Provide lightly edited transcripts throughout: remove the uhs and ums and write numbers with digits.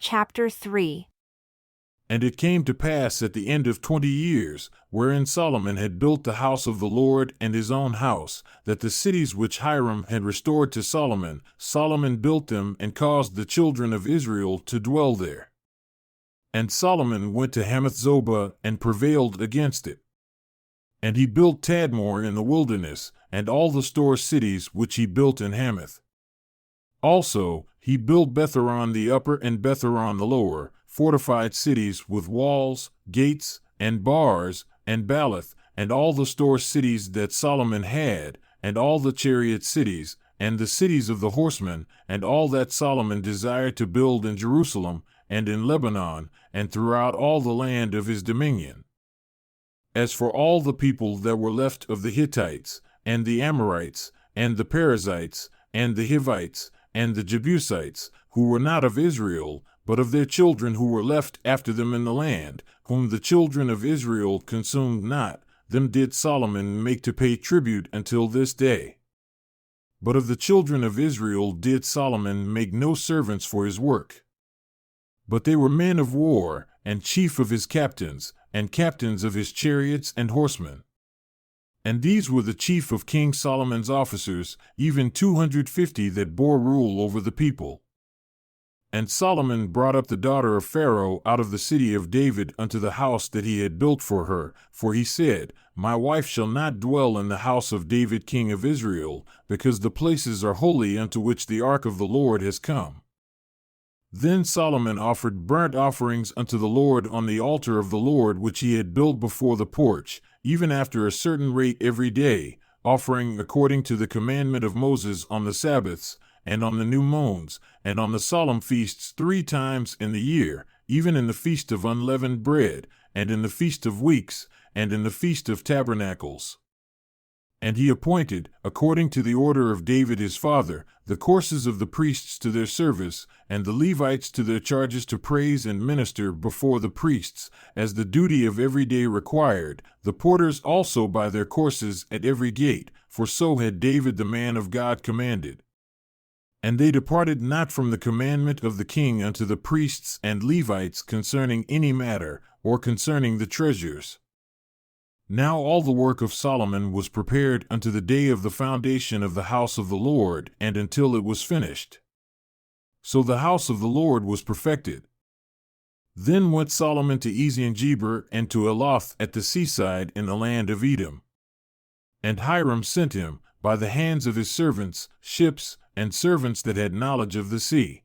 Chapter 3. And it came to pass at the end of 20 years, wherein Solomon had built the house of the Lord and his own house, that the cities which Hiram had restored to Solomon, Solomon built them and caused the children of Israel to dwell there. And Solomon went to Hamath-zobah and prevailed against it. And he built Tadmor in the wilderness, and all the store cities which he built in Hamath. Also, he built Betharon the upper and Betharon the lower, fortified cities with walls, gates, and bars, and Baalath, and all the store cities that Solomon had, and all the chariot cities, and the cities of the horsemen, and all that Solomon desired to build in Jerusalem, and in Lebanon, and throughout all the land of his dominion. As for all the people that were left of the Hittites, and the Amorites, and the Perizzites, and the Hivites, and the Jebusites, who were not of Israel, but of their children who were left after them in the land, whom the children of Israel consumed not, them did Solomon make to pay tribute until this day. But of the children of Israel did Solomon make no servants for his work. But they were men of war, and chief of his captains, and captains of his chariots and horsemen. And these were the chief of King Solomon's officers, even 250 that bore rule over the people. And Solomon brought up the daughter of Pharaoh out of the city of David unto the house that he had built for her, for he said, My wife shall not dwell in the house of David king of Israel, because the places are holy unto which the ark of the Lord has come. Then Solomon offered burnt offerings unto the Lord on the altar of the Lord which he had built before the porch, even after a certain rate every day, offering according to the commandment of Moses on the Sabbaths, and on the new moons, and on the solemn feasts 3 times in the year, even in the feast of unleavened bread, and in the feast of weeks, and in the feast of tabernacles. And he appointed, according to the order of David his father, the courses of the priests to their service, and the Levites to their charges to praise and minister before the priests, as the duty of every day required, the porters also by their courses at every gate, for so had David the man of God commanded. And they departed not from the commandment of the king unto the priests and Levites concerning any matter, or concerning the treasures. Now all the work of Solomon was prepared unto the day of the foundation of the house of the Lord, and until it was finished. So the house of the Lord was perfected. Then went Solomon to Ezion-Geber and to Eloth at the seaside in the land of Edom. And Hiram sent him, by the hands of his servants, ships, and servants that had knowledge of the sea.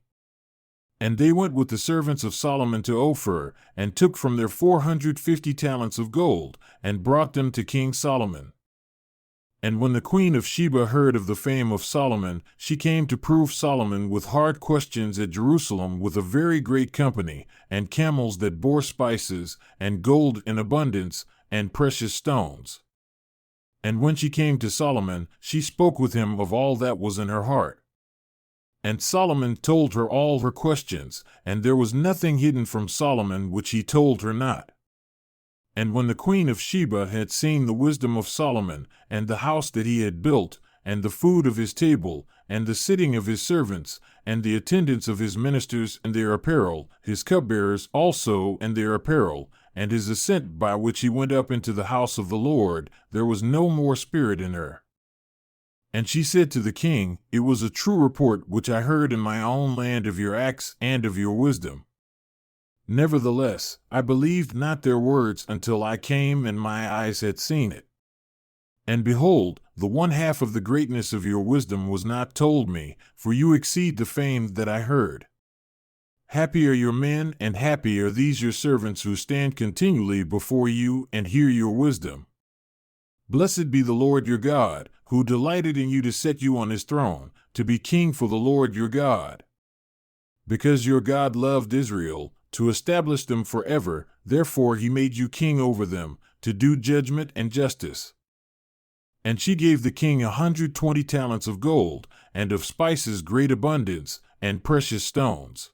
And they went with the servants of Solomon to Ophir, and took from there 450 talents of gold, and brought them to King Solomon. And when the queen of Sheba heard of the fame of Solomon, she came to prove Solomon with hard questions at Jerusalem with a very great company, and camels that bore spices, and gold in abundance, and precious stones. And when she came to Solomon, she spoke with him of all that was in her heart. And Solomon told her all her questions, and there was nothing hidden from Solomon which he told her not. And when the queen of Sheba had seen the wisdom of Solomon, and the house that he had built, and the food of his table, and the sitting of his servants, and the attendance of his ministers and their apparel, his cupbearers also and their apparel, and his ascent by which he went up into the house of the Lord, there was no more spirit in her. And she said to the king, It was a true report which I heard in my own land of your acts and of your wisdom. Nevertheless, I believed not their words until I came and my eyes had seen it. And behold, the one half of the greatness of your wisdom was not told me, for you exceed the fame that I heard. Happy are your men, and happy are these your servants who stand continually before you and hear your wisdom. Blessed be the Lord your God, who delighted in you to set you on his throne, to be king for the Lord your God. Because your God loved Israel, to establish them forever, therefore he made you king over them, to do judgment and justice. And she gave the king 120 talents of gold, and of spices great abundance, and precious stones.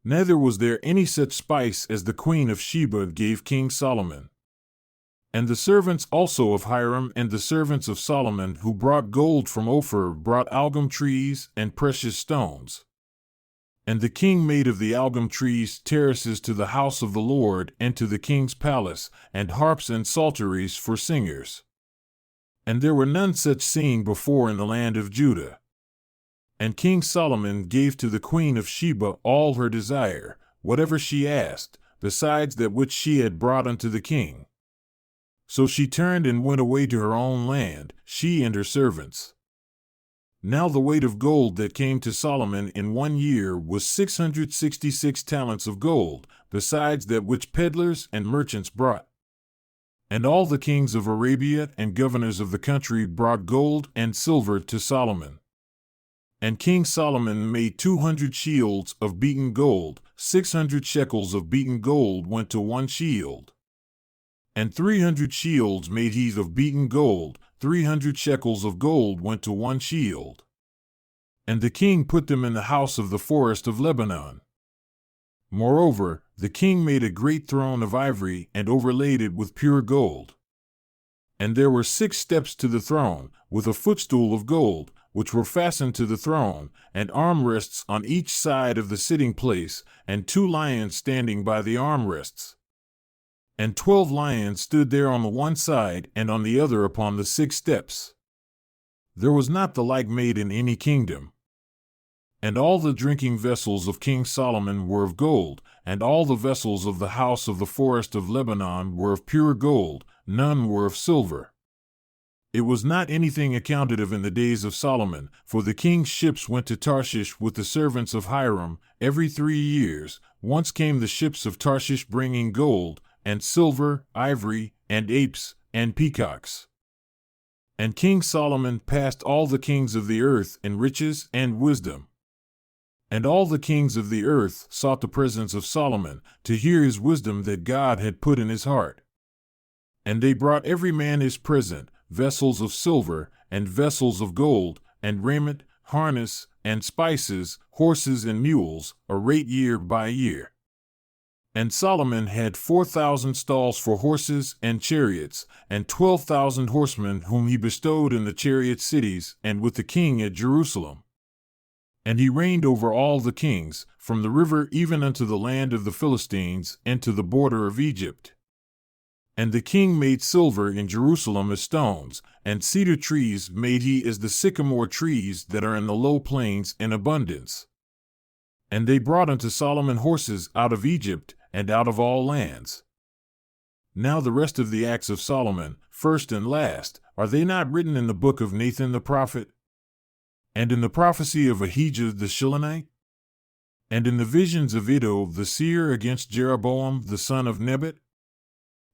Neither was there any such spice as the queen of Sheba gave King Solomon. And the servants also of Hiram and the servants of Solomon who brought gold from Ophir brought algum trees and precious stones. And the king made of the algum trees terraces to the house of the Lord and to the king's palace, and harps and psalteries for singers. And there were none such singing before in the land of Judah. And King Solomon gave to the queen of Sheba all her desire, whatever she asked, besides that which she had brought unto the king. So she turned and went away to her own land, she and her servants. Now the weight of gold that came to Solomon in 1 year was 666 talents of gold, besides that which peddlers and merchants brought. And all the kings of Arabia and governors of the country brought gold and silver to Solomon. And King Solomon made 200 shields of beaten gold, 600 shekels of beaten gold went to one shield. And 300 shields made he of beaten gold, 300 shekels of gold went to one shield. And the king put them in the house of the forest of Lebanon. Moreover, the king made a great throne of ivory and overlaid it with pure gold. And there were 6 steps to the throne, with a footstool of gold, which were fastened to the throne, and armrests on each side of the sitting place, and 2 lions standing by the armrests. And 12 lions stood there on the one side and on the other upon the 6 steps. There was not the like made in any kingdom. And all the drinking vessels of King Solomon were of gold, and all the vessels of the house of the forest of Lebanon were of pure gold, none were of silver. It was not anything accounted of in the days of Solomon, for the king's ships went to Tarshish with the servants of Hiram every 3 years. Once came the ships of Tarshish bringing gold, and silver, ivory, and apes, and peacocks. And King Solomon passed all the kings of the earth in riches and wisdom. And all the kings of the earth sought the presence of Solomon, to hear his wisdom that God had put in his heart. And they brought every man his present, vessels of silver, and vessels of gold, and raiment, harness, and spices, horses and mules, a rate year by year. And Solomon had 4,000 stalls for horses and chariots, and 12,000 horsemen whom he bestowed in the chariot cities and with the king at Jerusalem. And he reigned over all the kings, from the river even unto the land of the Philistines, and to the border of Egypt. And the king made silver in Jerusalem as stones, and cedar trees made he as the sycamore trees that are in the low plains in abundance. And they brought unto Solomon horses out of Egypt, and out of all lands. Now the rest of the acts of Solomon, first and last, are they not written in the book of Nathan the prophet? And in the prophecy of Ahijah the Shilonite? And in the visions of Iddo the seer against Jeroboam the son of Nebat?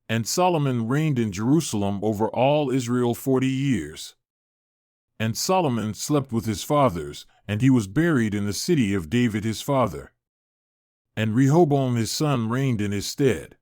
And Solomon reigned in Jerusalem over all Israel 40 years. And Solomon slept with his fathers, and he was buried in the city of David his father. And Rehoboam his son reigned in his stead.